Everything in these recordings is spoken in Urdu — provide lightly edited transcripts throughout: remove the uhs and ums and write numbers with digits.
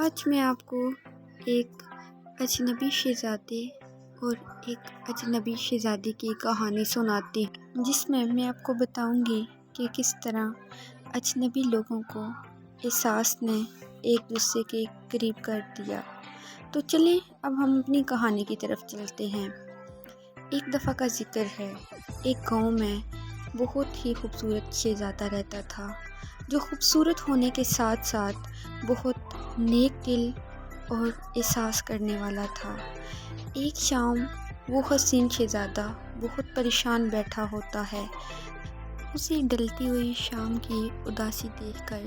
آج میں آپ کو ایک اجنبی شہزادے اور ایک اجنبی شہزادی کی کہانی سناتی ہوں، جس میں آپ کو بتاؤں گی کہ کس طرح اجنبی لوگوں کو احساس نے ایک دوسرے کے قریب کر دیا۔ تو چلیں اب ہم اپنی کہانی کی طرف چلتے ہیں۔ ایک دفعہ کا ذکر ہے، ایک گاؤں میں بہت ہی خوبصورت شہزادہ رہتا تھا، جو خوبصورت ہونے کے ساتھ ساتھ بہت نیک دل اور احساس کرنے والا تھا۔ ایک شام وہ حسین شہزادہ بہت پریشان بیٹھا ہوتا ہے۔ اسے ڈلتی ہوئی شام کی اداسی دیکھ کر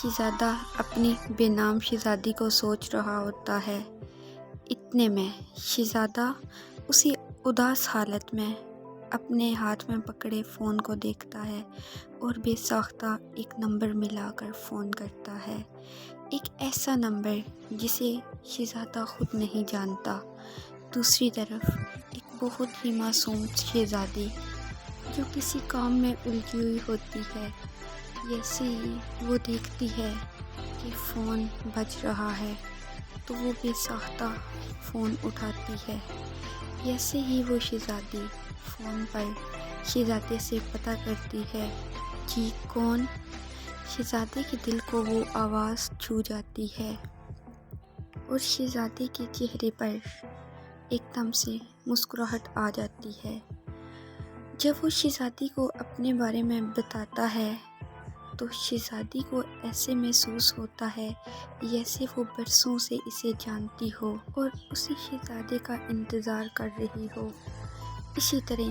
شہزادہ اپنی بے نام شہزادی کو سوچ رہا ہوتا ہے۔ اتنے میں شہزادہ اسی اداس حالت میں اپنے ہاتھ میں پکڑے فون کو دیکھتا ہے اور بے ساختہ ایک نمبر ملا کر فون کرتا ہے، ایک ایسا نمبر جسے شہزادہ خود نہیں جانتا۔ دوسری طرف ایک بہت ہی معصوم شہزادی جو کسی کام میں الجھی ہوئی ہوتی ہے، جیسے ہی وہ دیکھتی ہے کہ فون بج رہا ہے تو وہ بے ساختہ فون اٹھاتی ہے۔ جیسے ہی وہ شہزادی فون پر شہزادے سے پتہ کرتی ہے جی کون، شہزادے کے دل کو وہ آواز چھو جاتی ہے اور شہزادے کے چہرے پر ایک دم سے مسکراہٹ آ جاتی ہے۔ جب وہ شہزادی کو اپنے بارے میں بتاتا ہے تو شہزادی کو ایسے محسوس ہوتا ہے جیسے وہ برسوں سے اسے جانتی ہو اور اسی شہزادے کا انتظار کر رہی ہو۔ اسی طرح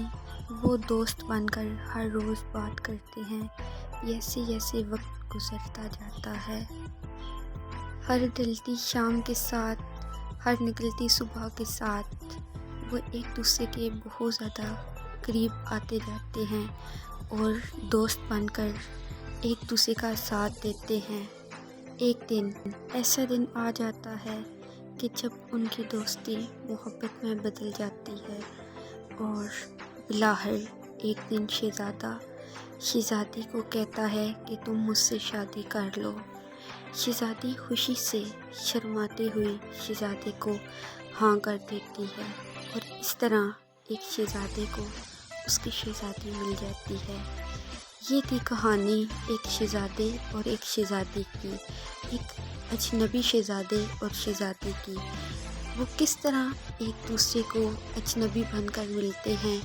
وہ دوست بن کر ہر روز بات کرتے ہیں، جیسے جیسے وقت گزرتا جاتا ہے۔ ہر ڈھلتی شام کے ساتھ، ہر نکلتی صبح کے ساتھ وہ ایک دوسرے کے بہت زیادہ قریب آتے جاتے ہیں اور دوست بن کر ایک دوسرے کا ساتھ دیتے ہیں۔ ایک دن ایسا دن آ جاتا ہے کہ جب ان کی دوستی محبت میں بدل جاتی ہے اور بلاخر ایک دن شہزادہ شہزادی کو کہتا ہے کہ تم مجھ سے شادی کر لو۔ شہزادی خوشی سے شرماتے ہوئے شہزادے کو ہاں کر دیتی ہے اور اس طرح ایک شہزادے کو اس کی شہزادی مل جاتی ہے۔ یہ تھی کہانی ایک شہزادے اور ایک شہزادی کی، ایک اجنبی شہزادے اور شہزادی کی۔ وہ کس طرح ایک دوسرے کو اجنبی بن کر ملتے ہیں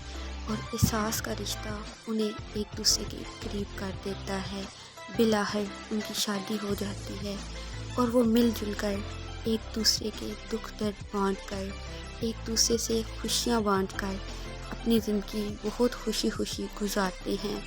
اور احساس کا رشتہ انہیں ایک دوسرے کے قریب کر دیتا ہے۔ بلاخر ان کی شادی ہو جاتی ہے اور وہ مل جل کر ایک دوسرے کے دکھ درد بانٹ کر، ایک دوسرے سے خوشیاں بانٹ کر اپنی زندگی بہت خوشی خوشی گزارتے ہیں۔